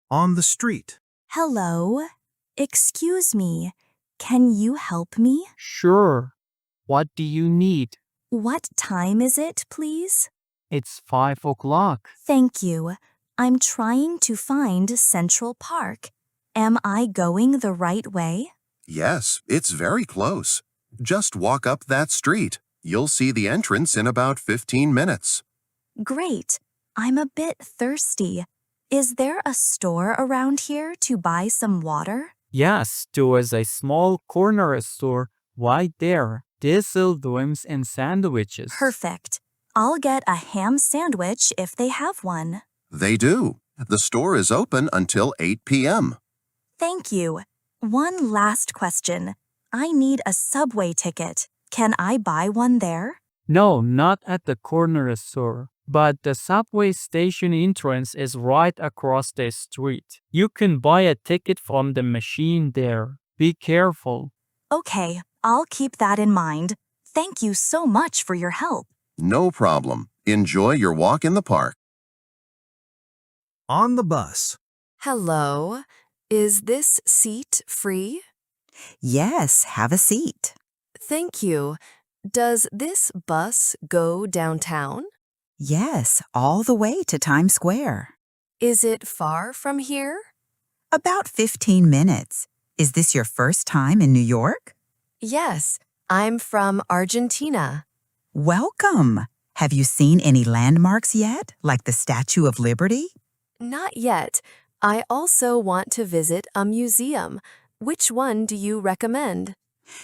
On the street. Hello. Excuse me. Can you help me? Sure. What do you need? What time is it, please? It's 5 o'clock. Thank you. I'm trying to find Central Park. Am I going the right way? Yes, it's very close. Just walk up that street. You'll see the entrance in about 15 minutes. Great. I'm a bit thirsty. Is there a store around here to buy some water? Yes, there was a small corner store right there. They sell drinks and sandwiches. Perfect. I'll get a ham sandwich if they have one. They do. The store is open until 8 p.m. Thank you. One last question. I need a subway ticket. Can I buy one there? No, not at the corner store. But the subway station entrance is right across the street. You can buy a ticket from the machine there. Be careful. Okay, I'll keep that in mind. Thank you so much for your help. No problem. Enjoy your walk in the park. On the bus. Hello. Is this seat free? Yes, have a seat. Thank you. Does this bus go downtown? Yes, all the way to Times Square. Is it far from here? About 15 minutes. Is this your first time in New York? Yes, I'm from Argentina. Welcome. Have you seen any landmarks yet, like the Statue of Liberty? Not yet. I also want to visit a museum. Which one do you recommend?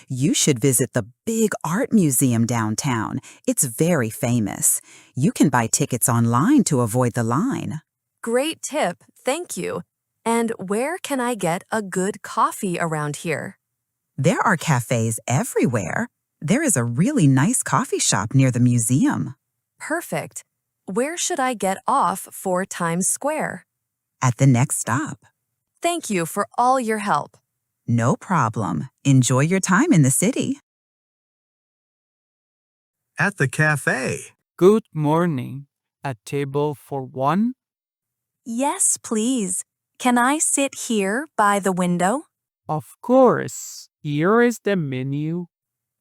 You should visit the big art museum downtown. It's very famous. You can buy tickets online to avoid the line. Great tip, thank you. And where can I get a good coffee around here? There are cafes everywhere. There is a really nice coffee shop near the museum. Perfect. Where should I get off for Times Square? At the next stop. Thank you for all your help. No problem. Enjoy your time in the city. At the cafe. Good morning. A table for one? Yes, please. Can I sit here by the window? Of course. Here is the menu.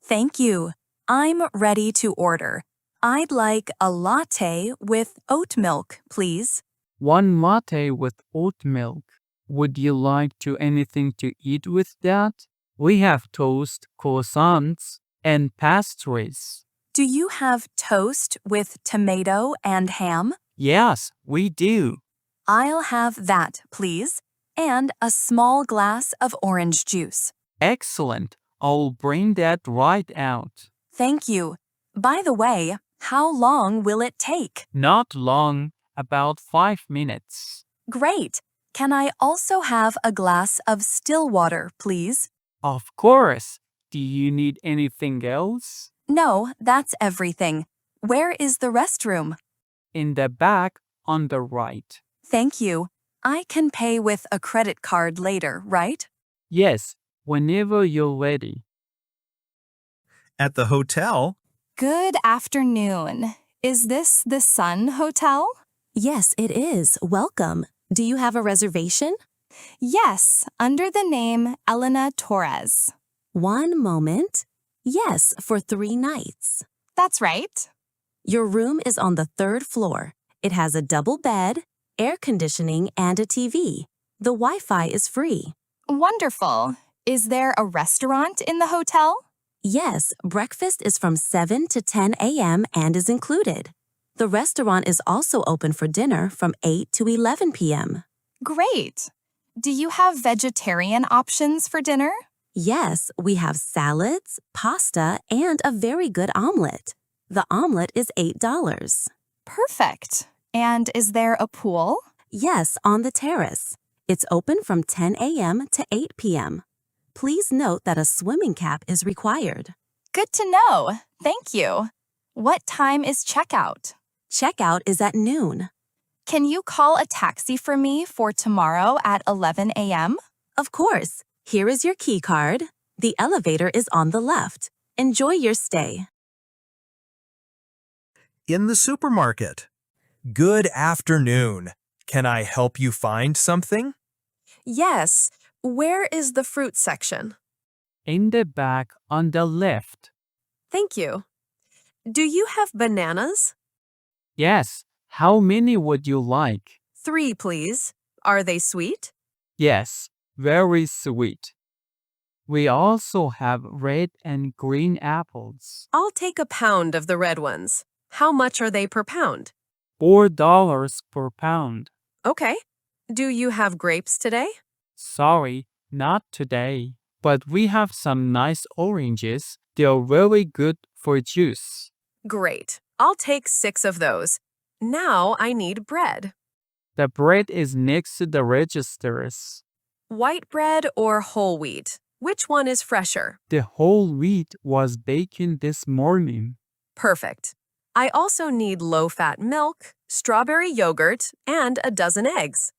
Thank you. I'm ready to order. I'd like a latte with oat milk, please. One latte with oat milk. Would you like anything to eat with that? We have toast, croissants, and pastries. Do you have toast with tomato and ham? Yes, we do. I'll have that, please, and a small glass of orange juice. Excellent. I'll bring that right out. Thank you. By the way, how long will it take? Not long, about 5 minutes. Great. Can I also have a glass of still water, please? Of course. Do you need anything else? No, that's everything. Where is the restroom? In the back, on the right. Thank you. I can pay with a credit card later, right? Yes, whenever you're ready. At the hotel. Good afternoon. Is this the Sun Hotel? Yes, it is. Welcome. Do you have a reservation? Yes, under the name Elena Torres. One moment. Yes, for 3 nights. That's right. Your room is on the 3rd floor. It has a double bed, air conditioning, and a TV. The Wi-Fi is free. Wonderful. Is there a restaurant in the hotel? Yes, breakfast is from 7 to 10 a.m. and is included. The restaurant is also open for dinner from 8 to 11 p.m. Great. Do you have vegetarian options for dinner? Yes, we have salads, pasta, and a very good omelet. The omelet is $8. Perfect. And is there a pool? Yes, on the terrace. It's open from 10 a.m. to 8 p.m. Please note that a swimming cap is required. Good to know. Thank you. What time is checkout? Checkout is at noon. Can you call a taxi for me for tomorrow at 11 a.m.? Of course. Here is your key card. The elevator is on the left. Enjoy your stay. In the supermarket. Good afternoon. Can I help you find something? Yes. Where is the fruit section? In the back on the left. Thank you. Do you have bananas? Yes. How many would you like? 3, please. Are they sweet? Yes, very sweet. We also have red and green apples. I'll take a pound of the red ones. How much are they per pound? $4 per pound. Okay. Do you have grapes today? Sorry, not today. But we have some nice oranges. They're very good for juice. Great. I'll take 6 of those. Now I need bread. The bread is next to the registers. White bread or whole wheat? Which one is fresher? The whole wheat was baking this morning. Perfect. I also need low-fat milk, strawberry yogurt, and a dozen eggs.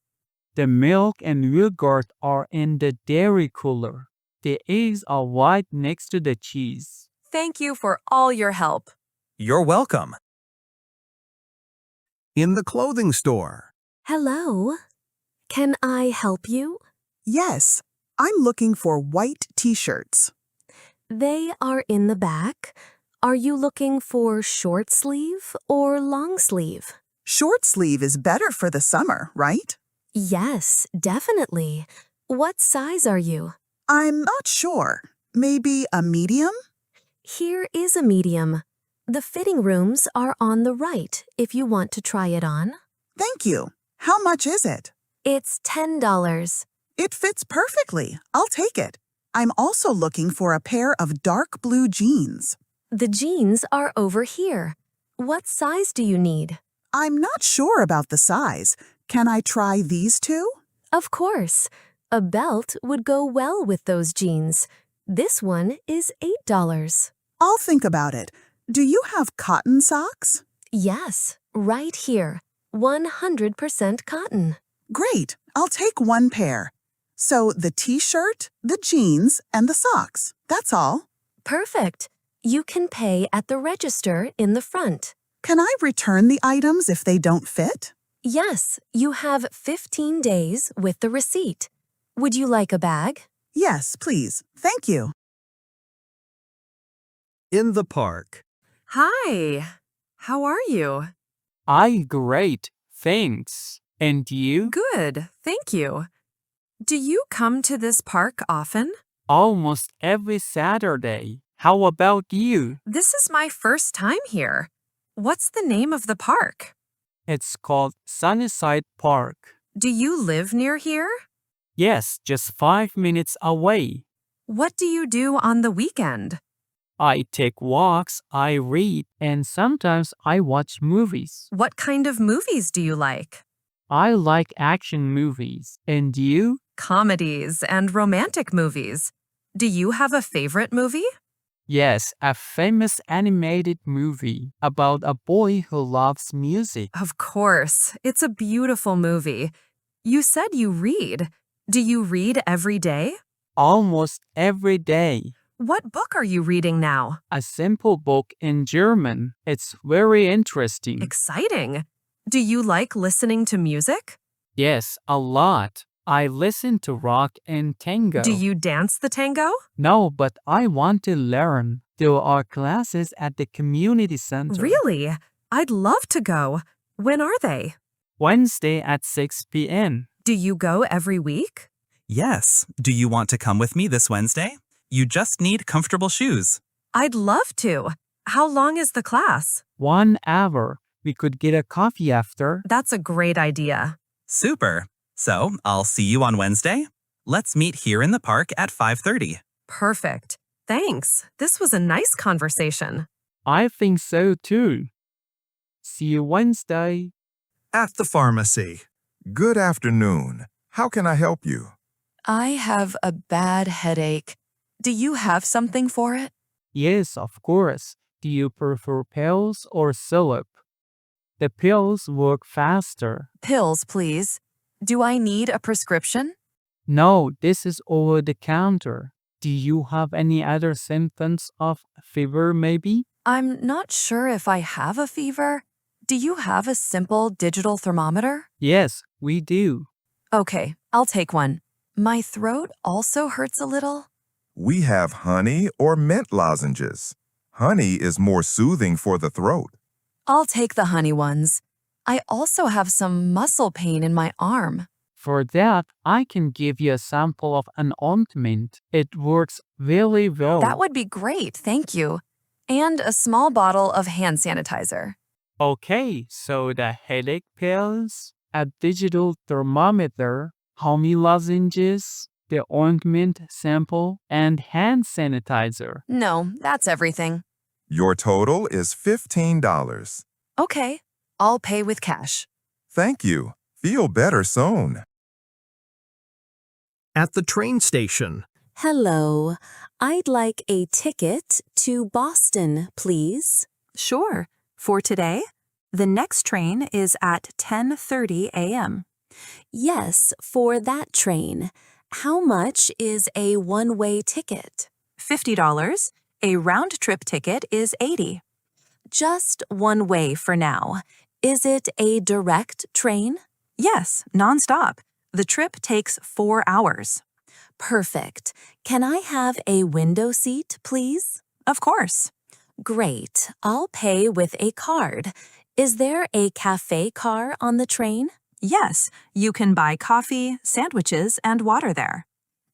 The milk and yogurt are in the dairy cooler. The eggs are right next to the cheese. Thank you for all your help. You're welcome. In the clothing store. Hello. Can I help you? Yes, I'm looking for white t-shirts. They are in the back. Are you looking for short sleeve or long sleeve? Short sleeve is better for the summer, right? Yes, definitely. What size are you? I'm not sure. Maybe a medium? Here is a medium. The fitting rooms are on the right if you want to try it on. Thank you. How much is it? It's $10. It fits perfectly. I'll take it. I'm also looking for a pair of dark blue jeans. The jeans are over here. What size do you need? I'm not sure about the size. Can I try these two? Of course. A belt would go well with those jeans. This one is $8. I'll think about it. Do you have cotton socks? Yes, right here. 100% cotton. Great. I'll take one pair. So the t-shirt, the jeans, and the socks. That's all. Perfect. You can pay at the register in the front. Can I return the items if they don't fit? Yes, you have 15 days with the receipt. Would you like a bag? Yes, please. Thank you. In the park. Hi. How are you? Great, thanks. And you? Good, thank you. Do you come to this park often? Almost every Saturday. How about you? This is my first time here. What's the name of the park? It's called Sunnyside Park. Do you live near here? Yes, just 5 minutes away. What do you do on the weekend? I take walks, I read, and sometimes I watch movies. What kind of movies do you like? I like action movies. And you? Comedies and romantic movies. Do you have a favorite movie? Yes, a famous animated movie about a boy who loves music. Of course, it's a beautiful movie. You said you read. Do you read every day? Almost every day. What book are you reading now? A simple book in German. It's very interesting. Exciting. Do you like listening to music? Yes, a lot. I listen to rock and tango. Do you dance the tango? No, but I want to learn. There are classes at the community center. Really? I'd love to go. When are they? Wednesday at 6 p.m. Do you go every week? Yes. Do you want to come with me this Wednesday? You just need comfortable shoes. I'd love to. How long is the class? 1 hour. We could get a coffee after. That's a great idea. Super. So, I'll see you on Wednesday. Let's meet here in the park at 5:30. Perfect. Thanks. This was a nice conversation. I think so too. See you Wednesday. At the pharmacy. Good afternoon. How can I help you? I have a bad headache. Do you have something for it? Yes, of course. Do you prefer pills or syrup? The pills work faster. Pills, please. Do I need a prescription? No, this is over the counter. Do you have any other symptoms of fever maybe? I'm not sure if I have a fever. Do you have a simple digital thermometer? Yes, we do. Okay, I'll take one. My throat also hurts a little. We have honey or mint lozenges. Honey is more soothing for the throat. I'll take the honey ones. I also have some muscle pain in my arm. For that, I can give you a sample of an ointment. It works very well. That would be great, thank you. And a small bottle of hand sanitizer. Okay, so the headache pills, a digital thermometer, honey lozenges, the ointment sample, and hand sanitizer. No, that's everything. Your total is $15. Okay, I'll pay with cash. Thank you. Feel better soon. At the train station. Hello. I'd like a ticket to Boston, please. Sure. For today, the next train is at 10:30 a.m. Yes, for that train. How much is a one-way ticket? $50. A round-trip ticket is $80. Just one way for now. Is it a direct train? Yes, nonstop. The trip takes 4 hours. Perfect. Can I have a window seat, please? Of course. Great. I'll pay with a card. Is there a cafe car on the train? Yes, you can buy coffee, sandwiches, and water there.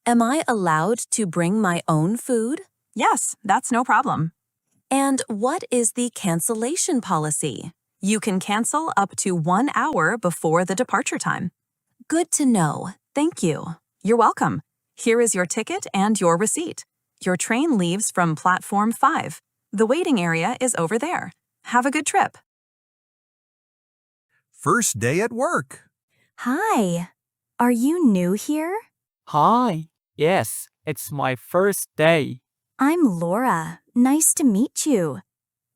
Am I allowed to bring my own food? Yes, that's no problem. And what is the cancellation policy? You can cancel up to 1 hour before the departure time. Good to know. Thank you. You're welcome. Here is your ticket and your receipt. Your train leaves from platform 5. The waiting area is over there. Have a good trip. First day at work. Hi. Are you new here? Hi. Yes, it's my first day. I'm Laura. Nice to meet you.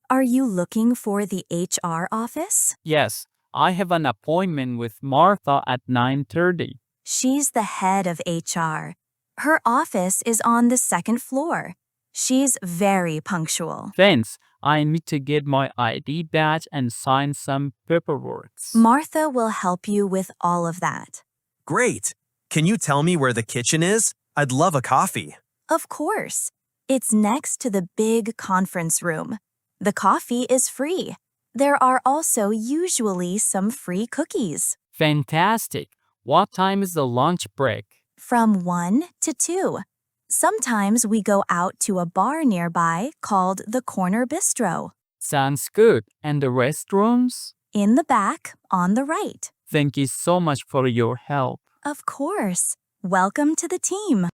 Are you looking for the HR office? Yes, I have an appointment with Martha at 9:30. She's the head of HR. Her office is on the second floor. She's very punctual. Thanks. I need to get my ID badge and sign some paperwork. Martha will help you with all of that. Great. Can you tell me where the kitchen is? I'd love a coffee. Of course. It's next to the big conference room. The coffee is free. There are also usually some free cookies. Fantastic. What time is the lunch break? From 1 to 2. Sometimes we go out to a bar nearby called the Corner Bistro. Sounds good. And the restrooms? In the back, on the right. Thank you so much for your help. Of course. Welcome to the team.